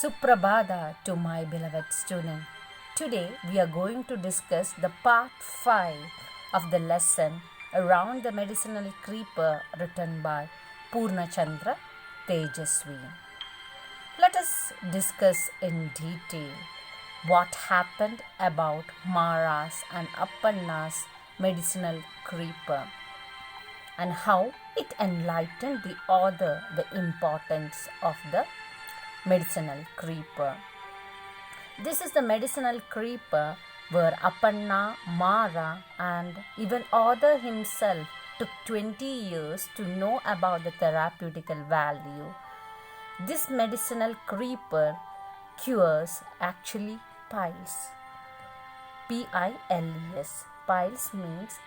Suprabhada to my beloved student. Today we are going to discuss the part 5 of the lesson around the medicinal creeper written by Purnachandra Tejaswi. Let us discuss in detail what happened about Mara's and Appanna's medicinal creeper and how it enlightened the author the importance of the medicinal creeper. This is the medicinal creeper where Appanna, Mara and even author himself took 20 years to know about the therapeutical value. This medicinal creeper cures actually piles. Piles. Piles means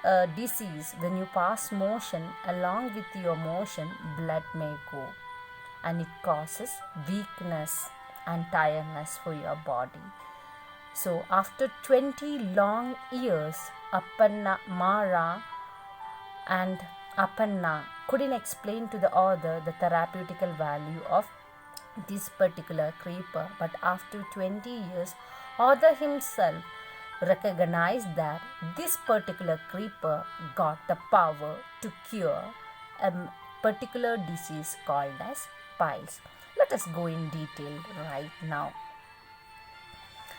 a disease. When you pass motion, along with your motion, blood may go, and it causes weakness and tiredness for your body. So after 20 long years, Appanna, Mara and Appanna couldn't explain to the author the therapeutical value of this particular creeper, but after 20 years, author himself recognized that this particular creeper got the power to cure a particular disease called as piles. Let us go in detail right now.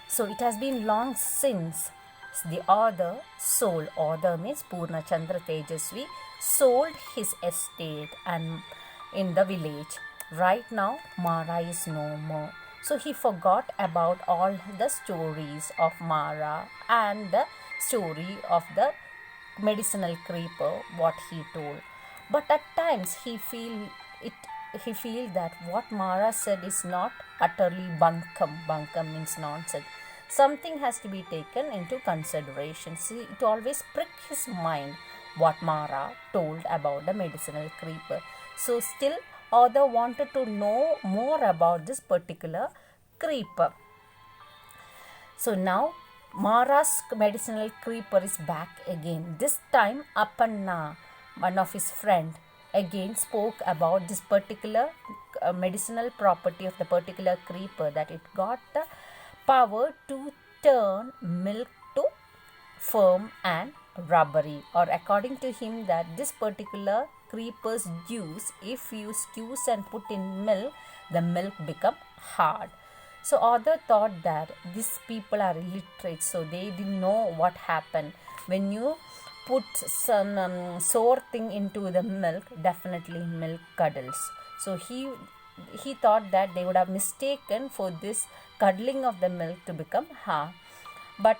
So it has been long since the author means Purnachandra Tejaswi, sold his estate and in the village. Right now Mara is no more. So he forgot about all the stories of Mara and the story of the medicinal creeper, what he told. But at times he feel that what Mara said is not utterly bunkum. Bunkum means nonsense. Something has to be taken into consideration. See, it always prick his mind what Mara told about the medicinal creeper. So still author wanted to know more about this particular creeper. So now Mara's medicinal creeper is back again. This time Appanna, one of his friend, again spoke about this particular medicinal property of the particular creeper, that it got the power to turn milk to firm and rubbery, or according to him that this particular creeper's juice, if you squeeze and put in milk, the milk become hard. So author thought that these people are illiterate, so they didn't know what happened. When you put some sour thing into the milk, definitely milk curdles. So he thought that they would have mistaken for this curdling of the milk to become hard. But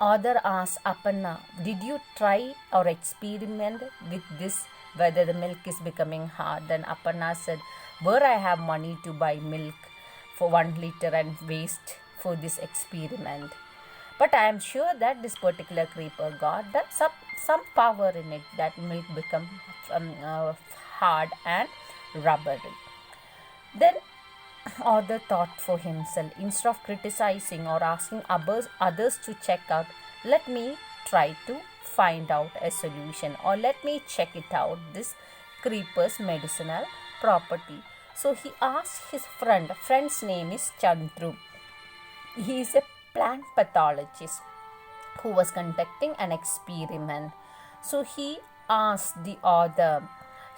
author asked Appanna, did you try or experiment with this, whether the milk is becoming hard? Then Appanna said, where I have money to buy milk for 1 liter and waste for this experiment. But I am sure that this particular creeper got that some power in it, that milk become hard and rubbery. Then author thought for himself, instead of criticizing or asking others to check out, let me try to find out a solution, or let me check it out, this creeper's medicinal property. So he asked his friend's name is Chandru. He is a plant pathologist who was conducting an experiment. So he asked the author,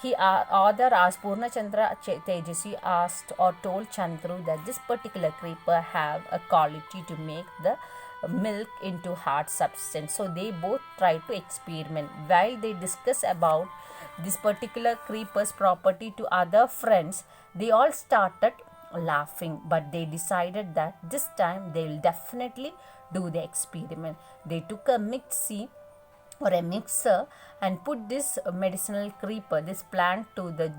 author asked Purnachandra Tejaswi asked or told Chandru that this particular creeper have a quality to make the milk into hard substance. So they both tried to experiment. While they discuss about this particular creeper's property to other friends, they all started laughing, but they decided that this time they will definitely do the experiment. They took a mixer and put this medicinal creeper, this plant, to the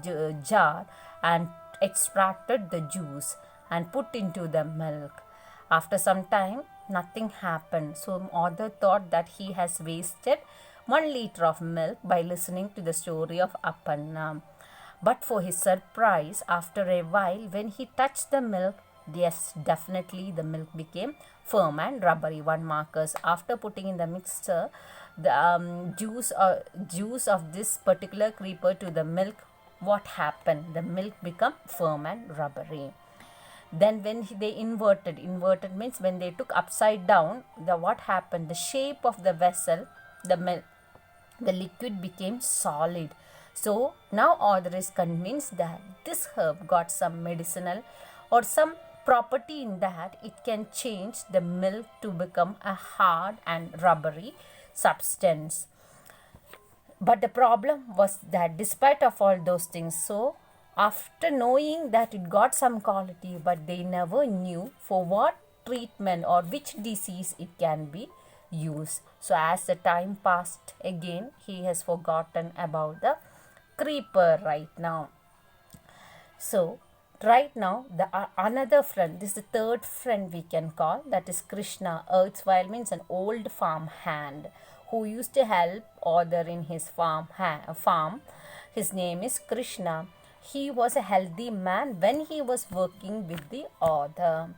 jar and extracted the juice and put into the milk. After some time, nothing happened. So author thought that he has wasted 1 liter of milk by listening to the story of Appanna. But for his surprise, after a while, when he touched the milk, yes, definitely the milk became firm and rubbery. 1 markers. After putting in the mixer the juice of this particular creeper to the milk, what happened? The milk become firm and rubbery. Then when they inverted means when they took upside down, what happened, the shape of the vessel, the liquid became solid. So now author is convinced that this herb got some medicinal or some property in that it can change the milk to become a hard and rubbery substance. But the problem was that despite of all those things, so after knowing that it got some quality, but they never knew for what treatment or which disease it can be used. So as the time passed, again he has forgotten about the creeper right now. So right now the another friend, this is the third friend we can call, that is Krishna. Erstwhile means an old farm hand who used to help author in his farm. His name is Krishna. He was a healthy man when he was working with the author.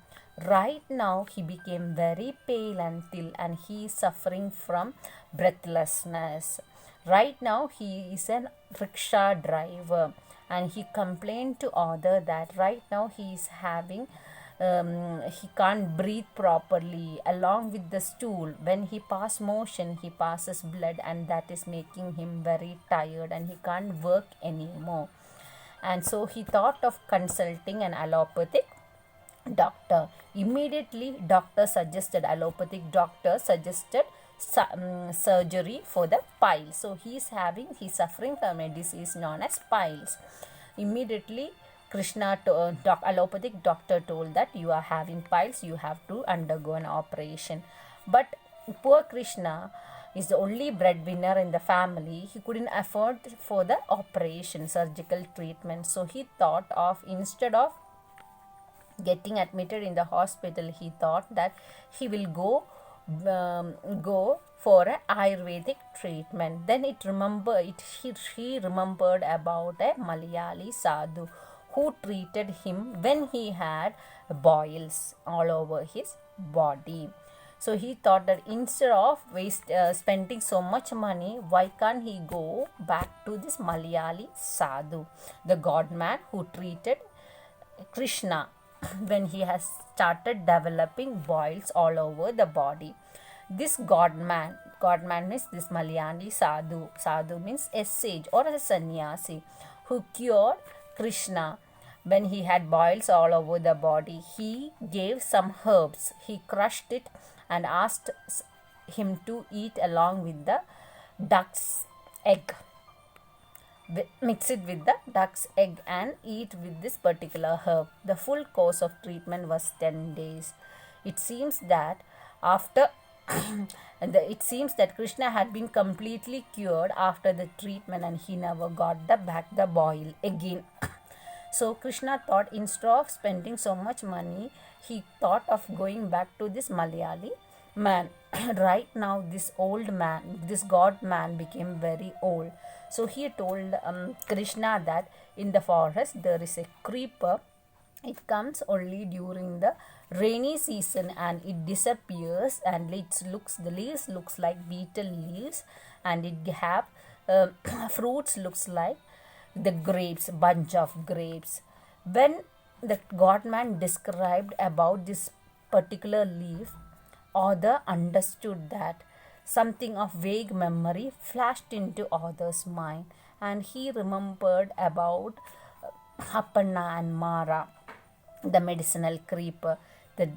Right now he became very pale and he is suffering from breathlessness. Right now he is a rickshaw driver, and he complained to author that right now he is having he can't breathe properly. Along with the stool, when he pass motion, he passes blood, and that is making him very tired and he can't work anymore. And so he thought of consulting an allopathic doctor. Immediately allopathic doctor suggested surgery for the piles. So he's suffering from a disease known as piles. Immediately allopathic doctor told that you are having piles, you have to undergo an operation. But poor Krishna is the only breadwinner in the family. He couldn't afford for the operation, surgical treatment. So he thought of, instead of getting admitted in the hospital, he thought that he will go for a Ayurvedic treatment. Then he remembered about a Malayali sadhu who treated him when he had boils all over his body. So he thought that instead of spending so much money, why can't he go back to this Malayali sadhu, the god man who treated Krishna when he has started developing boils all over the body. This god man is this Malayali sadhu. Sadhu means a sage or a sannyasi who cured Krishna when he had boils all over the body. He gave some herbs, he crushed it and asked him to eat along with the duck's egg. Mix it with the duck's egg and eat with this particular herb. The full course of treatment was 10 days. It seems that Krishna had been completely cured after the treatment, and he never got back the boil again. So Krishna thought, instead of spending so much money, he thought of going back to this Malayali man. Right now this old man, this god man, became very old. So he told Krishna that in the forest there is a creeper. It comes only during the rainy season and it disappears, and the leaves looks like beetle leaves, and it have fruits looks like the grapes, bunch of grapes. When the god man described about this particular leaf, author understood that something of vague memory flashed into author's mind, and he remembered about Appanna and Mara, the medicinal creeper. The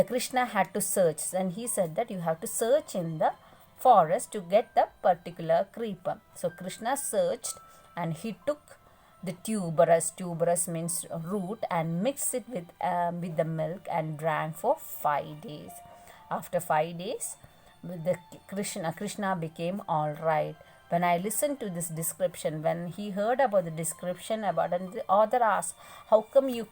Krishna had to search, and he said that you have to search in the forest to get the particular creeper. So Krishna searched and he took the tuberous means root, and mixed it with the milk and drank for 5 days. After 5 days, Krishna became all right. When I listened to this description, when he heard about the description about, and the author asked, how come you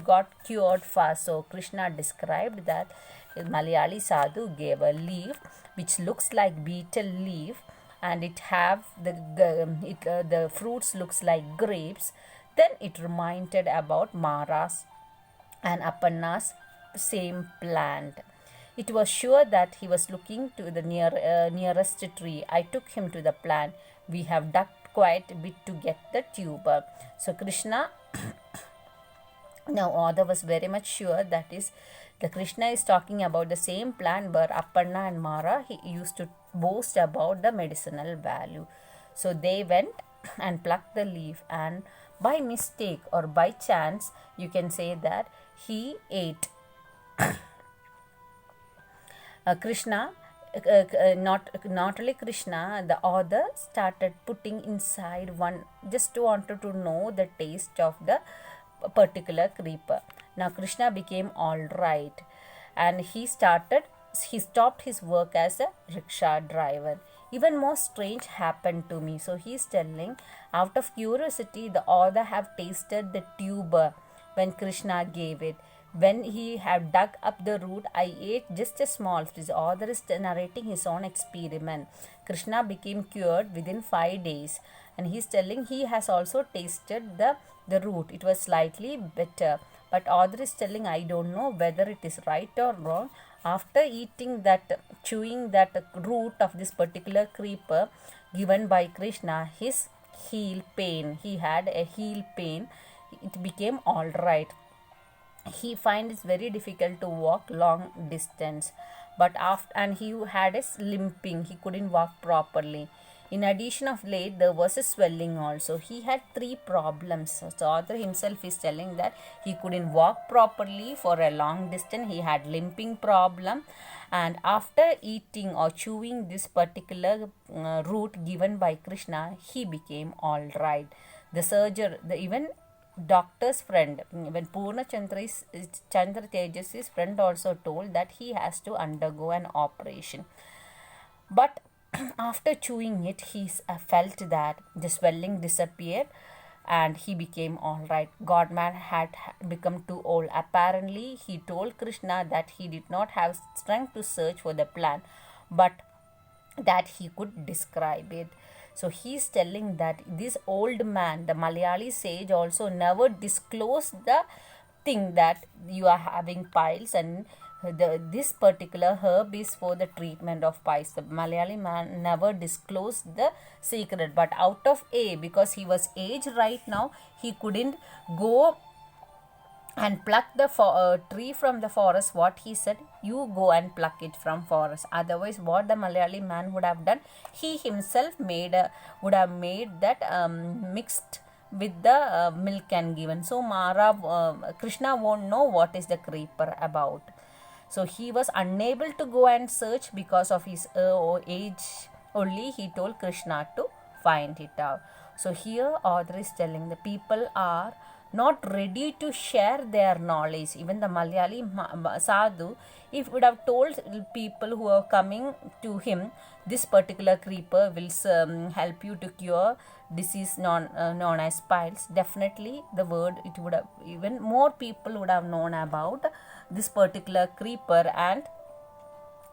got cured fast? So Krishna described that Malayali sadhu gave a leaf which looks like beetle leaf, and it have the fruits looks like grapes. Then it reminded about Mara's and Appanna's same plant. It was sure that he was looking to the nearest tree. I took him to the plant. We have dug quite a bit to get the tuber. So Krishna Now Oda was very much sure that is the Krishna is talking about the same plant where Aparna and Mara he used to boast about the medicinal value. So they went and plucked the leaf, and by mistake or by chance you can say that he ate Krishna, not only Krishna, the author started putting inside one, just wanted to know the taste of the particular creeper. Now Krishna became all right, and he stopped his work as a rickshaw driver. Even more strange happened to me. So he's telling, out of curiosity, the author have tasted the tuber when Krishna gave it. When he had dug up the root, I ate just a small. This author is narrating his own experiment. Krishna became cured within 5 days, and he's telling he has also tasted the root. It was slightly better, but author is telling I don't know whether it is right or wrong. After eating that, chewing that root of this particular creeper given by Krishna, his heel pain, he had a heel pain. It became all right. He finds it very difficult to walk long distance, but after, and he had a limping, he couldn't walk properly. In addition of late, there was a swelling also. He had 3 problems. So author himself is telling that he couldn't walk properly for a long distance, he had limping problem, and after eating or chewing this particular root given by Krishna, he became all right. The surgeon, the even doctor's friend, when Purna Chandra Tejas's friend also told that he has to undergo an operation. But after chewing it, he felt that the swelling disappeared and he became all right. Godman had become too old. Apparently, he told Krishna that he did not have strength to search for the plant, but that he could describe it. So he's telling that this old man, the Malayali sage, also never disclosed the thing that you are having piles, and this particular herb is for the treatment of piles. The Malayali man never disclosed the secret, but out of because he was aged right now, he couldn't go and pluck the tree from the forest. What he said, you go and pluck it from forest. Otherwise, what the Malayali man would have done, he himself would have made that mixed with the milk and given. So Krishna won't know what is the creeper about. So he was unable to go and search because of his age. Only he told Krishna to find it out. So here author is telling the people are not ready to share their knowledge. Even the Malayali sadhu, if would have told people who are coming to him, this particular creeper will help you to cure disease known as piles, definitely the word, it would have, even more people would have known about this particular creeper, and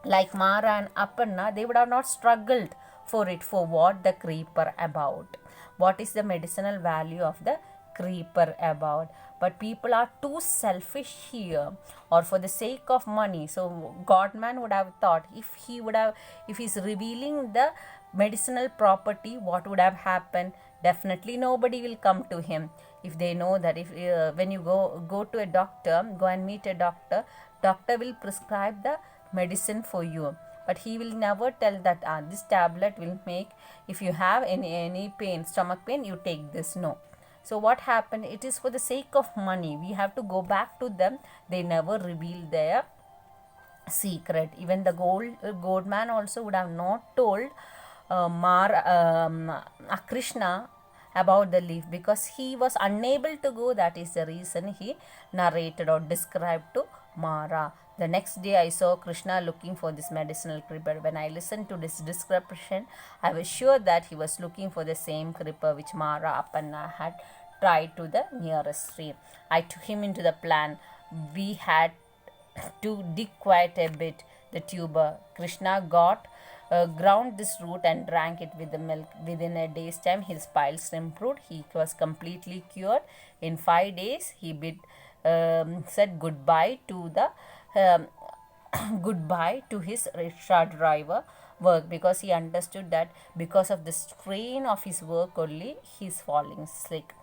like Mara and Aparna, they would have not struggled for it, for what the creeper about, what is the medicinal value of the creeper about. But people are too selfish here, or for the sake of money. So Godman would have thought, if he's revealing the medicinal property, what would have happened? Definitely nobody will come to him. If they know that, if when you go to a doctor, go and meet a doctor will prescribe the medicine for you, but he will never tell that this tablet will make, if you have any pain, stomach pain, you take this. No. So what happened? It is for the sake of money. We have to go back to them. They never reveal their secret. Even the gold man also would have not told Krishna about the leaf, because he was unable to go. That is the reason he narrated or described to Mara. The next day I saw Krishna looking for this medicinal creeper. When I listened to this description, I was sure that he was looking for the same creeper which Mara Aparna had tried to the nearest tree. I took him into the plan. We had to dig quite a bit the tuber. Krishna ground this root and drank it with the milk. Within a day's time, his piles improved. He was completely cured. In 5 days, he said goodbye to the goodbye to his rickshaw driver work, because he understood that because of the strain of his work only, he is falling sick.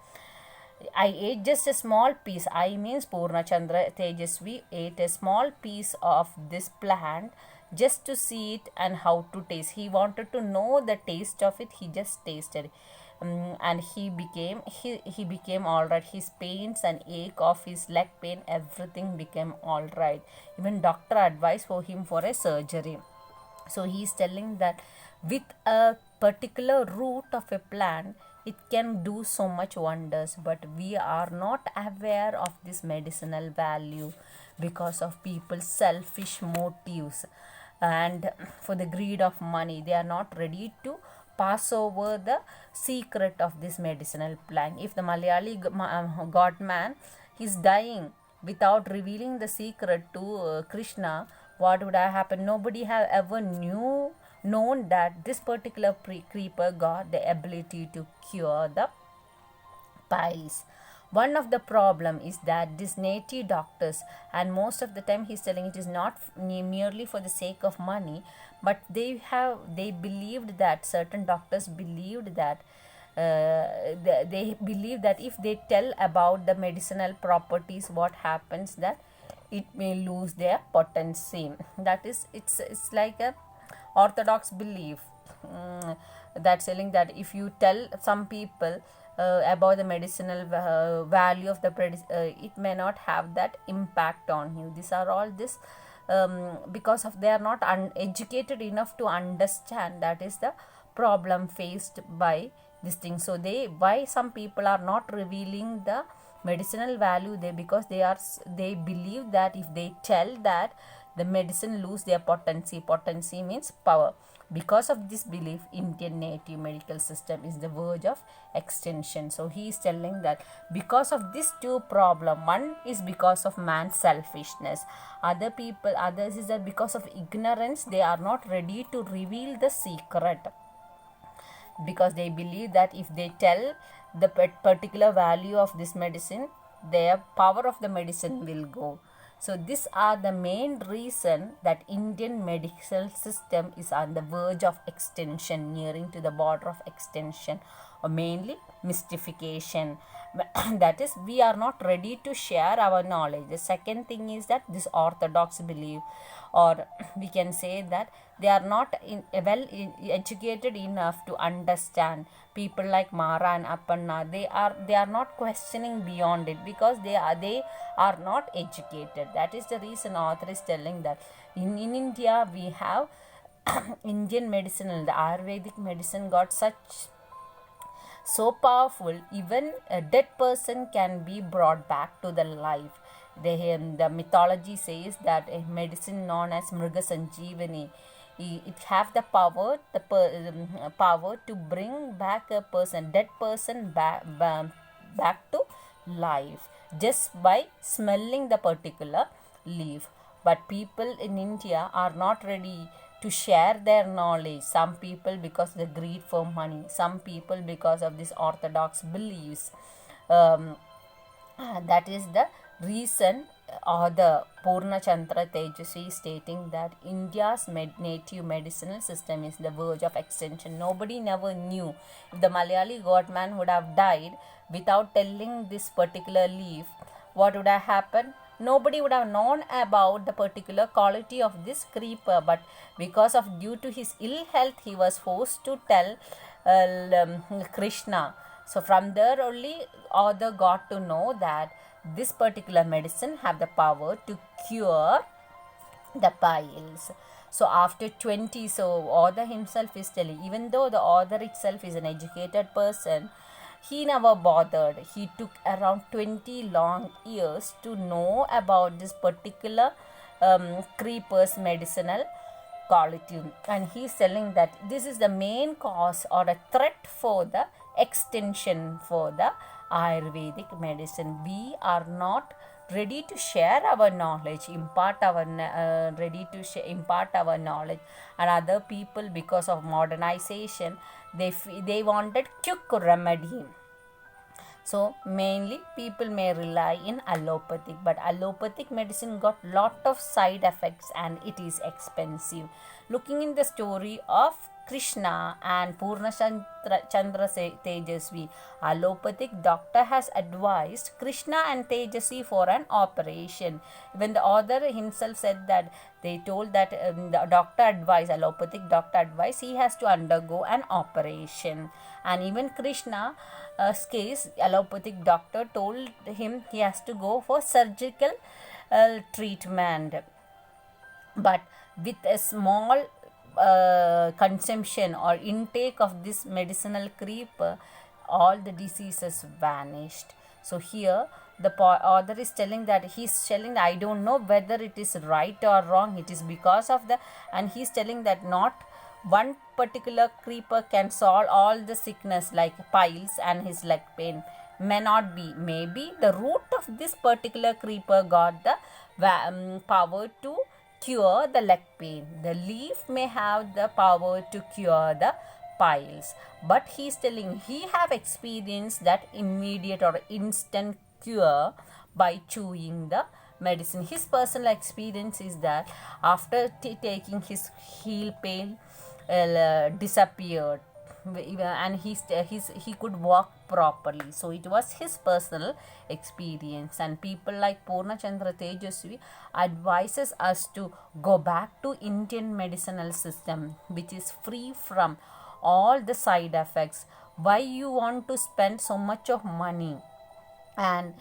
I ate just a small piece. I means Purnachandra Tejasvi ate a small piece of this plant just to see it and how to taste. He wanted to know the taste of it. He just tasted. And he became all right. His pains and ache of his leg pain, everything became all right. Even doctor advised for him for a surgery. So he is telling that with a particular root of a plant, it can do so much wonders, but we are not aware of this medicinal value because of people's selfish motives and for the greed of money. They are not ready to pass over the secret of this medicinal plant. If the Malayali god man is dying without revealing the secret to Krishna, what would have happened? Nobody have ever known that this particular creeper got the ability to cure the pies. One of the problem is that these native doctors, and most of the time he's telling it is not merely for the sake of money, but they believed that certain doctors believed that they believe that if they tell about the medicinal properties, what happens that it may lose their potency. That is, it's like a orthodox belief, that's telling that if you tell some people about the medicinal value of the it may not have that impact on you. These are all this because of they are not educated enough to understand. That is the problem faced by this thing. So why some people are not revealing the medicinal value there, because they believe that if they tell that the medicine lose their potency means power. Because of this belief, Indian native medical system is the verge of extinction. So he is telling that because of these two problem, one is because of man's selfishness, others is that because of ignorance they are not ready to reveal the secret, because they believe that if they tell the particular value of this medicine, their power of the medicine will go. So these are the main reason that Indian medical system is on the verge of extinction, nearing to the border of extinction, or mainly mystification. That is, we are not ready to share our knowledge. The second thing is that this orthodox belief, or we can say that they are not educated enough to understand. People like Mara and Appanna, they are not questioning beyond it, because they are not educated. That is the reason author is telling that in India we have Indian medicine, the Ayurvedic medicine got so powerful, even a dead person can be brought back to the life. The mythology says that a medicine known as Mriga Sanjeevani, it have the power to bring back a dead person back to life just by smelling the particular leaf. But people in India are not ready to share their knowledge. Some people because of the greed for money, some people because of this orthodox beliefs. That is the reason the Purnachandra Tejasvi stating that India's native medicinal system is the verge of extinction. Nobody never knew. If the Malayali godman would have died without telling this particular leaf, what would have happened? Nobody would have known about the particular quality of this creeper, but because of due to his ill health, he was forced to tell Krishna. So from there only author got to know that this particular medicine have the power to cure the piles. So after 20, so author himself is telling, even though the author itself is an educated person, he never bothered. He took around 20 long years to know about this particular creeper's medicinal quality, and he is telling that this is the main cause or a threat for the extinction for the Ayurvedic medicine. We are not ready to share our knowledge, impart our knowledge, and other people, because of modernization, they wanted quick remedy. So mainly people may rely in allopathic, but allopathic medicine got lot of side effects and it is expensive. Looking in the story of Krishna and Purna Chandra Tejasvi, allopathic doctor has advised Krishna and Tejasvi for an operation. When the author himself said that, they told that the doctor advised, allopathic doctor advised, he has to undergo an operation. And even Krishna case, allopathic doctor told him he has to go for surgical treatment. But with a small consumption or intake of this medicinal creeper, all the diseases vanished. So here the author is telling that I don't know whether it is right or wrong, it is because of the, and he's telling that not one particular creeper can solve all the sickness like piles and his leg pain. May not be, maybe the root of this particular creeper got the power to cure the leg pain. The leaf may have the power to cure the piles, but he's telling he have experienced that immediate or instant cure by chewing the medicine. His personal experience is that after taking, his heel pain disappeared, and he could walk properly. So it was his personal experience. And people like Purna Chandra Tejasvi advises us to go back to Indian medicinal system, which is free from all the side effects. Why you want to spend so much of money and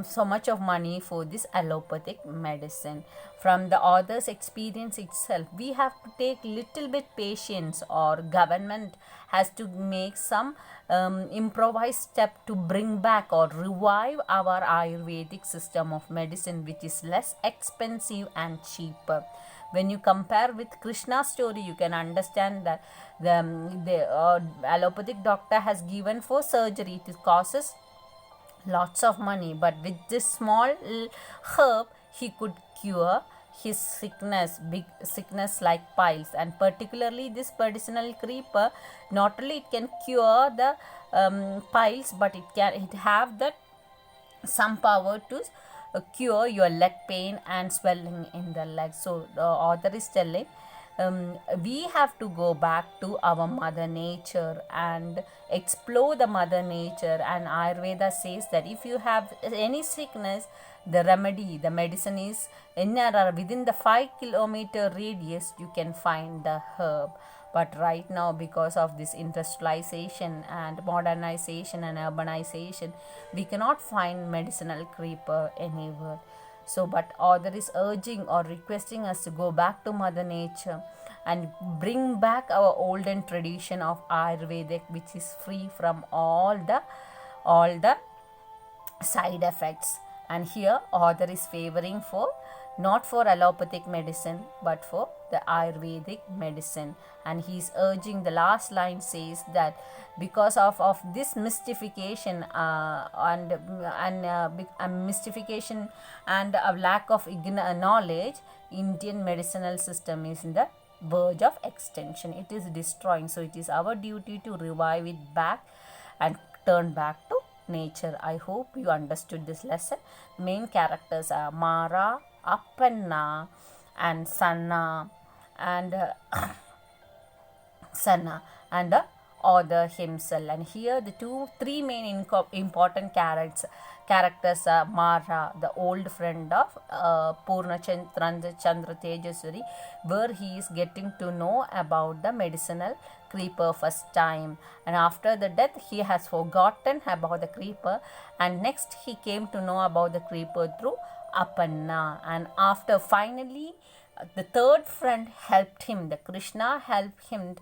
so much of money for this allopathic medicine? From the author's experience itself, we have to take little bit patience, or government has to make some improvised step to bring back or revive our Ayurvedic system of medicine, which is less expensive and cheaper. When you compare with Krishna's story, you can understand that the allopathic doctor has given for surgery, it causes lots of money, but with this small herb he could cure his big sickness like piles. And particularly this medicinal creeper, not only it can cure the piles, but it have that some power to cure your leg pain and swelling in the leg. So the author is telling we have to go back to our mother nature and explore the mother nature. And Ayurveda says that if you have any sickness, the remedy, the medicine is within the 5-kilometer radius you can find the herb. But right now, because of this industrialization and modernization and urbanization, we cannot find medicinal creeper anywhere. So, but author is urging or requesting us to go back to Mother Nature and bring back our olden tradition of Ayurvedic, which is free from all the side effects. And here author is favoring for not for allopathic medicine but for the Ayurvedic medicine. And he is urging, the last line says that because of this mystification mystification and a lack of knowledge, Indian medicinal system is in the verge of extinction. It is destroying. So it is our duty to revive it back and turn back to nature. I hope you understood this lesson. Main characters are Mara, Appanna and Sanna and the author himself. And here the three main important characters are Mara, the old friend of Purna Chandra Tejasvi, where he is getting to know about the medicinal creeper first time, and after the death he has forgotten about the creeper, and next he came to know about the creeper through Appanna. And after finally the third friend helped him, the Krishna helped him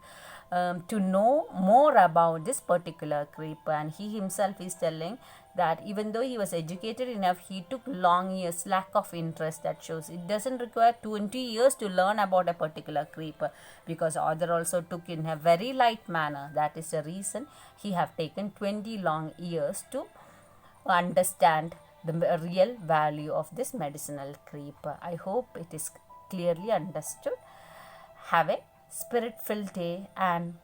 to know more about this particular creeper. And he himself is telling that even though he was educated enough, he took long years, lack of interest. That shows it doesn't require 20 years to learn about a particular creeper, because author also took in a very light manner. That is the reason he have taken 20 long years to understand the real value of this medicinal creeper. I hope it is clearly understood. Have a spirit-filled day, and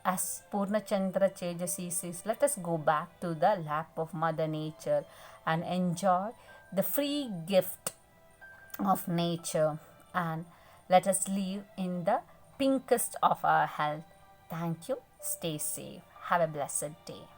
as Purna Chandra Tejasvi says, let us go back to the lap of Mother Nature and enjoy the free gift of nature, and let us live in the pinkest of our health. Thank you. Stay safe. Have a blessed day.